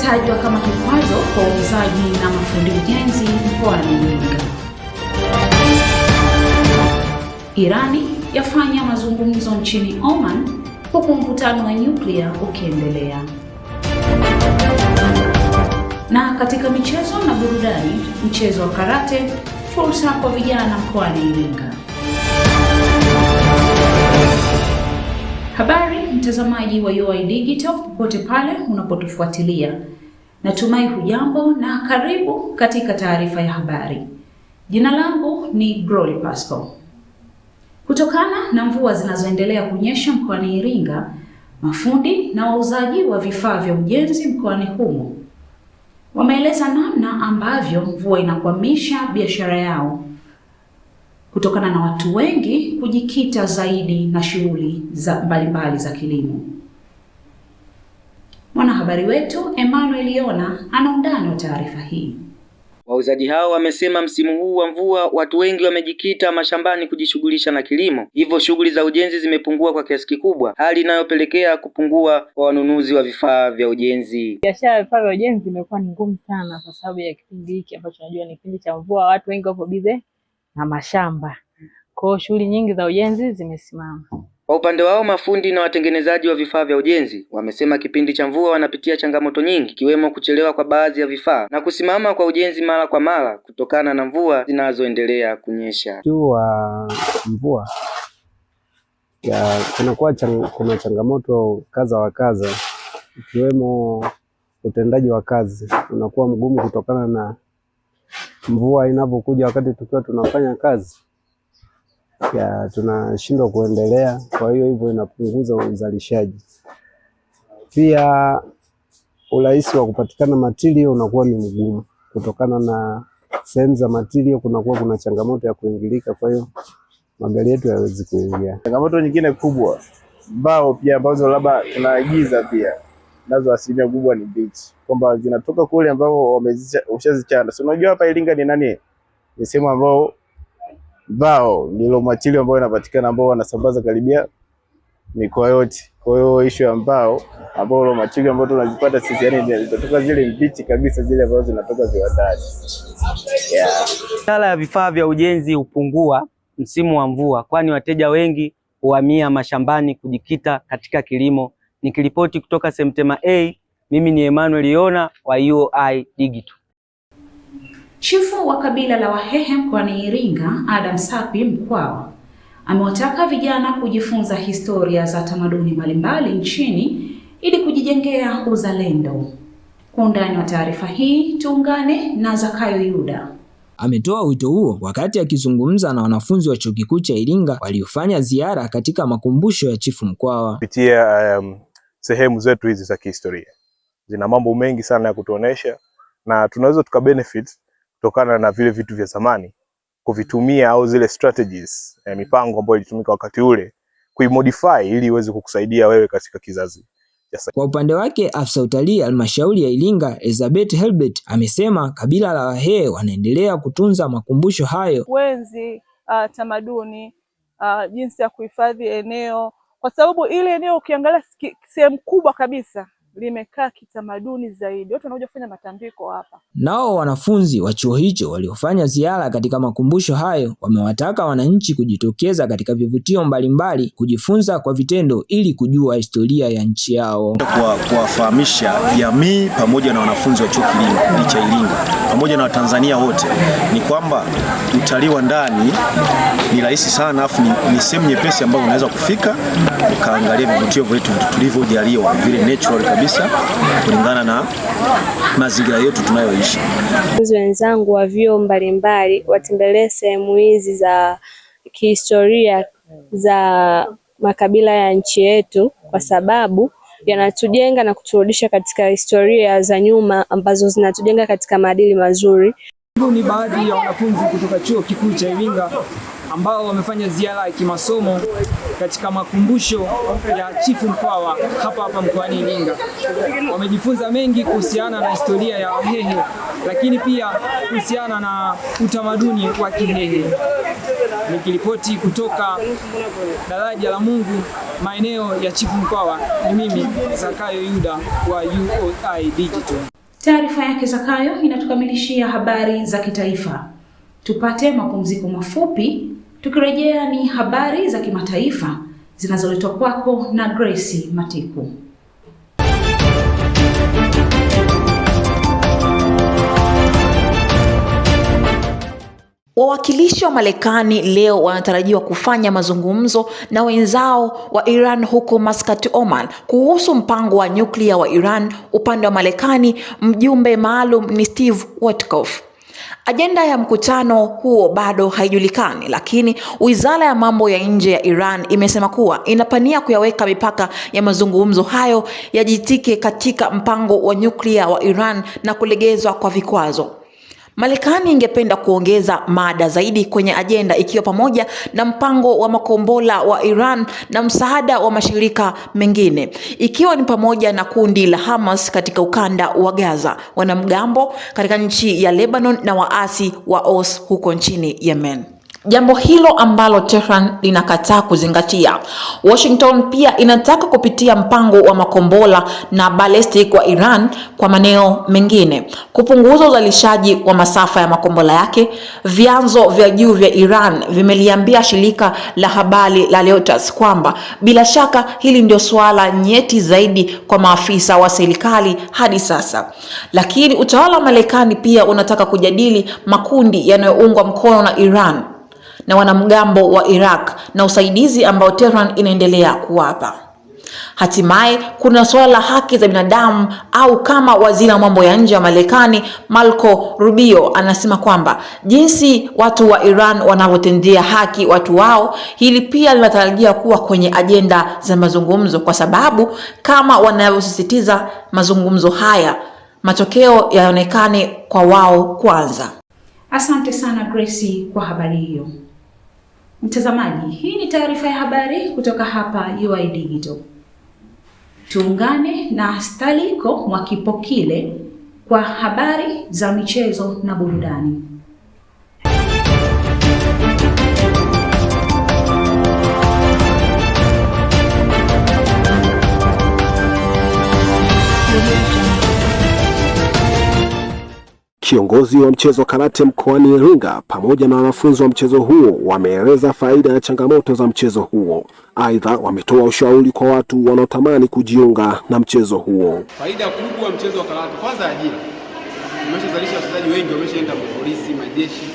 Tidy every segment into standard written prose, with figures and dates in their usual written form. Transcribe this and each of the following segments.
yatajwa kama kikwazo kwa wauzaji na mafundi ujenzi mkoani Iringa. Irani yafanya mazungumzo nchini Oman huku mvutano wa nyuklia ukiendelea. Na katika michezo na burudani, mchezo wa karate, fursa kwa vijana mkoani Iringa. Habari mtazamaji wa UoI Digital popote pale unapotufuatilia. Natumai hujambo na karibu katika taarifa ya habari. Jina langu ni Glory Pasco. Kutokana na mvua zinazoendelea kunyesha mkoani Iringa, mafundi na wauzaji wa vifaa vya ujenzi mkoani humo wameeleza namna ambavyo mvua inakwamisha biashara yao kutokana na watu wengi kujikita zaidi na shughuli mbalimbali za kilimo. Mwanahabari wetu Emmanuel Yona ana undani wa taarifa hii. Wauzaji hao wamesema msimu huu wa mvua watu wengi wamejikita mashambani kujishughulisha na kilimo, hivyo shughuli za ujenzi zimepungua kwa kiasi kikubwa, hali inayopelekea kupungua kwa wanunuzi wa vifaa vya ujenzi. Biashara ya vifaa vya ujenzi imekuwa ni ngumu sana kwa sababu ya kipindi hiki ambacho tunajua ni kipindi cha mvua, watu wengi wapo bize na mashamba. Kwa hiyo shughuli nyingi za ujenzi zimesimama. Kwa upande wao mafundi na watengenezaji wa vifaa vya ujenzi wamesema kipindi cha mvua wanapitia changamoto nyingi, ikiwemo kuchelewa kwa baadhi ya vifaa na kusimama kwa ujenzi mara kwa mara kutokana na mvua zinazoendelea kunyesha. Mvua kuna changamoto kadha wa kadha, ikiwemo utendaji wa kazi unakuwa mgumu kutokana na mvua inapokuja wakati tukiwa tunafanya kazi. Tunashindwa kuendelea, kwa hiyo hivyo inapunguza uzalishaji. Pia urahisi wa kupatikana material unakuwa ni mgumu kutokana na sehemu za material kuna changamoto ya kuingilika, kwa hiyo magari yetu hayawezi kuingia. Changamoto nyingine kubwa, mbao pia ambazo labda tunaagiza pia nazo asilimia kubwa ni mbichi, kwamba zinatoka kule ambao wameshazichana. So unajua hapa Iringa ni sehemu ambao mbao ndilo material ambayo inapatikana, ambao wanasambaza karibia mikoa yote. Kwa hiyo issue ya mbao ambao material ambayo tunazipata sisi, yani zinatoka zile mbichi kabisa, zile ambazo zinatoka viwandani. Biashara ya vifaa vya ujenzi hupungua msimu wa mvua, kwani wateja wengi huhamia mashambani kujikita katika kilimo. Nikiripoti kutoka Semtema A, mimi ni Emmanuel Yona wa UoI Digital. Chifu wa kabila la Wahehe mkoani Iringa, Adam Sapi Mkwawa, amewataka vijana kujifunza historia za tamaduni mbalimbali nchini ili kujijengea uzalendo. Kwa undani wa taarifa hii tuungane na Zakayo Yuda. Ametoa wito huo wakati akizungumza na wanafunzi wa Chuo Kikuu cha Iringa waliofanya ziara katika makumbusho ya Chifu Mkwawa. Kupitia sehemu zetu hizi za kihistoria zina mambo mengi sana ya kutuonesha, na tunaweza tukabenefit kutokana na vile vitu vya zamani kuvitumia, au zile strategies mipango ambayo ilitumika wakati ule kuimodify ili iweze kukusaidia wewe katika kizazi. Kwa upande wake afisa utalii halmashauri ya Iringa Elizabeth Helbert amesema kabila la Wahehe wanaendelea kutunza makumbusho hayo, kuenzi tamaduni, jinsi ya kuhifadhi eneo, kwa sababu ile eneo ukiangalia sehemu kubwa kabisa limekaa kitamaduni zaidi. Watu wanakuja kufanya matambiko hapa. Nao wanafunzi wa chuo hicho waliofanya ziara katika makumbusho hayo wamewataka wananchi kujitokeza katika vivutio mbalimbali kujifunza kwa vitendo ili kujua historia ya nchi yao. Kuwafahamisha jamii pamoja na wanafunzi wa chuo cha Iringa pamoja na Watanzania wote ni kwamba utalii wa ndani ni rahisi sana, afu ni sehemu nyepesi ambayo unaweza kufika ukaangalia vivutio vyetu tulivyojaliwa vile natural kabisa kulingana na mazingira yetu tunayoishi. Wenzangu wa vyuo mbalimbali watembelee sehemu hizi za kihistoria za makabila ya nchi yetu, kwa sababu yanatujenga na kuturudisha katika historia za nyuma ambazo zinatujenga katika maadili mazuri. Ni baadhi ya wanafunzi kutoka Chuo Kikuu cha Iringa ambao wamefanya ziara ya kimasomo katika makumbusho ya Chifu Mkwawa hapa mkoani Iringa. Wamejifunza mengi kuhusiana na historia ya Wahehe, lakini pia kuhusiana na utamaduni wa Kihehe. Nikiripoti kutoka Daraja la Mungu, maeneo ya Chifu Mkwawa, ni mimi Zakayo Yuda wa UoI Digital. Taarifa yake Zakayo inatukamilishia habari za kitaifa. Tupate mapumziko mafupi, tukirejea ni habari za kimataifa zinazoletwa kwako na Grace Matiku. Wawakilishi wa Marekani leo wanatarajiwa kufanya mazungumzo na wenzao wa Iran huko Muscat, Oman kuhusu mpango wa nyuklia wa Iran. Upande wa Marekani, mjumbe maalum ni Steve Witkoff. Ajenda ya mkutano huo bado haijulikani, lakini Wizara ya Mambo ya Nje ya Iran imesema kuwa inapania kuyaweka mipaka ya mazungumzo hayo yajitike katika mpango wa nyuklia wa Iran na kulegezwa kwa vikwazo. Marekani ingependa kuongeza mada zaidi kwenye ajenda, ikiwa pamoja na mpango wa makombora wa Iran na msaada wa mashirika mengine, ikiwa ni pamoja na kundi la Hamas katika ukanda wa Gaza, wanamgambo katika nchi ya Lebanon na waasi wa Houthi huko nchini Yemen. Jambo hilo ambalo Tehran linakataa kuzingatia. Washington pia inataka kupitia mpango wa makombora na ballistic wa Iran, kwa maneno mengine, kupunguza uzalishaji wa masafa ya makombora yake. Vyanzo vya juu vya Iran vimeliambia shirika la habari la Reuters kwamba bila shaka hili ndio suala nyeti zaidi kwa maafisa wa serikali hadi sasa. Lakini utawala wa Marekani pia unataka kujadili makundi yanayoungwa mkono na Iran na wanamgambo wa Iraq na usaidizi ambao Tehran inaendelea kuwapa. Hatimaye kuna suala la haki za binadamu, au kama waziri wa mambo ya nje wa Marekani Marco Rubio anasema kwamba jinsi watu wa Iran wanavyotendea haki watu wao, hili pia linatarajiwa kuwa kwenye ajenda za mazungumzo, kwa sababu kama wanavyosisitiza mazungumzo haya, matokeo yaonekane kwa wao kwanza. Asante sana Grace kwa habari hiyo. Mtazamaji, hii ni taarifa ya habari kutoka hapa UoI Digital. Tuungane na Staliko Mwakipokile kwa habari za michezo na burudani. Kiongozi wa mchezo wa karate mkoani Iringa pamoja na wanafunzi wa mchezo huo wameeleza faida na changamoto za mchezo huo. Aidha, wametoa ushauri kwa watu wanaotamani kujiunga na mchezo huo. Faida kubwa ya mchezo wa karate, kwanza ajira. Tumeshazalisha wachezaji wengi, wameshaenda polisi, majeshi.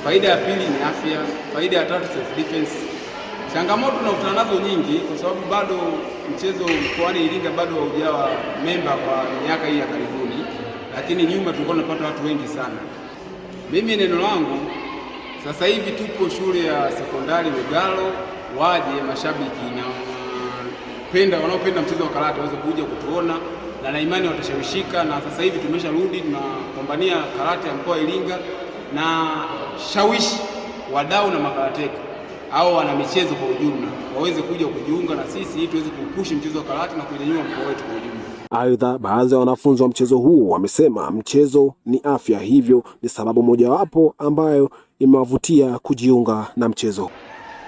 Faida ya pili ni afya. Faida ya tatu self defense. Changamoto tunakutana nazo nyingi kwa sababu bado mchezo mkoani Iringa bado haujawa memba kwa miaka hii ya karibuni. Lakini nyuma tulikuwa tunapata watu wengi sana. Mimi neno langu sasa hivi tupo shule ya sekondari Lugalo, waje mashabiki na wanaopenda mchezo wa karate waweze kuja kutuona, na imani watashawishika. Na sasa hivi tumesharudi tunapambania karate ya mkoa wa Iringa, na shawishi wadau na makarateka au wana michezo kwa ujumla waweze kuja kujiunga na sisi ili tuweze kupushi mchezo wa karate na kunyanyua mkoa wetu kwa ujumla. Aidha, baadhi ya wanafunzi wa mchezo huo wamesema mchezo ni afya, hivyo ni sababu mojawapo ambayo imewavutia kujiunga na mchezo.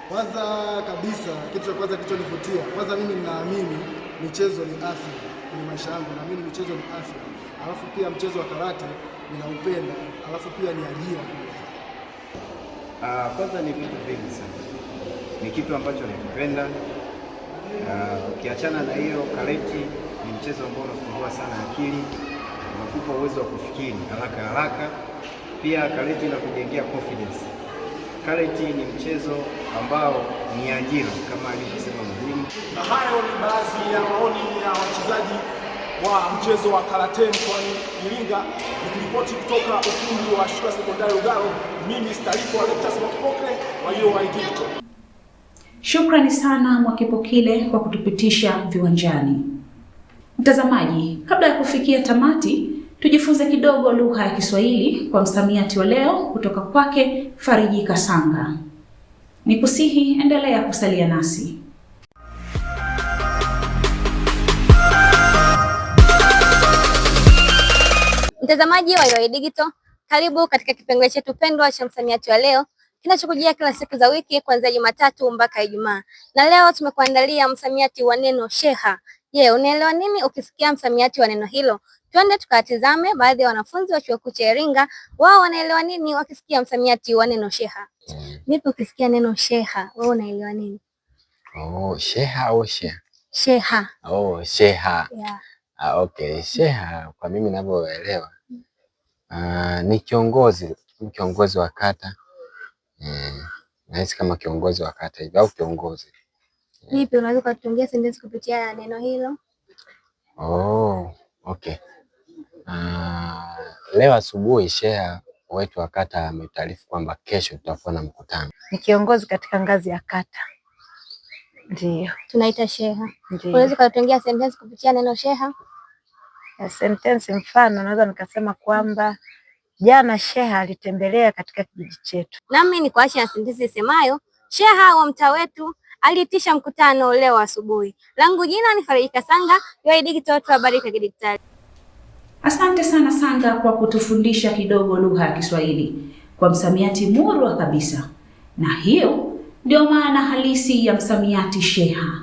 Kwanza kabisa, kitu cha kwanza kilichonivutia, kwanza mimi ninaamini michezo ni afya kwenye maisha yangu, naamini michezo ni afya. Alafu pia mchezo wa karate ninaupenda, alafu pia ni ajira pia. Kwanza ni vitu vingi sana. Ni kitu ambacho nakipenda. Ukiachana na hiyo, karate ni mchezo ambao unafungua sana akili, unakupa uwezo wa kufikiri haraka. Pia karate inakujengea confidence. Karate ni mchezo ambao ni ajira kama alivyosema mwalimu. Na hayo ni baadhi ya maoni ya wachezaji wa mchezo wa karate mkoani Iringa. Nikiripoti kutoka ukumbi wa shule ya sekondari Lugalo, mimi Staliko Mwakipokile wa UoI Digital. Shukrani sana Mwakipokile kwa kutupitisha viwanjani. Mtazamaji, kabla ya kufikia tamati, tujifunze kidogo lugha ya Kiswahili kwa msamiati wa leo kutoka kwake Fariji Kasanga. Nikusihi endelea kusalia nasi. Mtazamaji wa UoI Digital, karibu katika kipengele chetu pendwa cha msamiati wa leo, kinachokujia kila siku za wiki kuanzia Jumatatu mpaka Ijumaa. Na leo tumekuandalia msamiati wa neno sheha. Je, unaelewa nini ukisikia msamiati wa neno hilo? Twende tukatizame baadhi ya wanafunzi wa Chuo Kikuu cha Iringa, wao wanaelewa nini wakisikia msamiati wa neno sheha. Vipi ukisikia neno sheha, wewe unaelewa nini? Oh, sheha au sheha? Sheha. Oh, sheha. Yeah. Okay, sheha kwa mimi ninavyoelewa ni kiongozi wa kata. Nahisi kama kiongozi wa kata hivi au kiongozi. Vipi unaweza kutungia sentensi kupitia neno hilo? Oh, okay. Leo asubuhi sheha wetu wa kata ametaarifu kwamba kesho tutakuwa na mkutano. Ni kiongozi katika ngazi ya kata. Ndio. Tunaita sheha. Unaweza kutungia sentensi kupitia neno sheha? Sentensi mfano naweza nikasema kwamba jana sheha alitembelea katika kijiji chetu. Nami ni kuacha na sentensi isemayo sheha wa mtaa wetu aliitisha mkutano leo asubuhi. Langu jina ni Farida Sanga, UoI Digital, habari za kidijitali. Asante sana Sanga kwa kutufundisha kidogo lugha ya Kiswahili kwa msamiati murwa kabisa. Na hiyo ndio maana halisi ya msamiati sheha.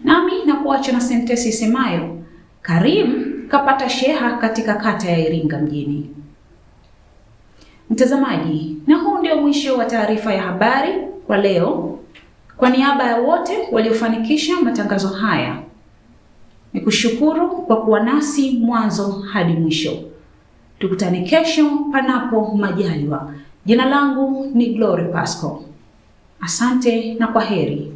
Nami na kuacha na sentensi isemayo Karim kapata sheha katika kata ya Iringa mjini. Mtazamaji, na huu ndio mwisho wa taarifa ya habari kwa leo. Kwa niaba ya wote waliofanikisha matangazo haya, nikushukuru kwa kuwa nasi mwanzo hadi mwisho. Tukutane kesho panapo majaliwa. Jina langu ni Glory Pasco. Asante na kwaheri.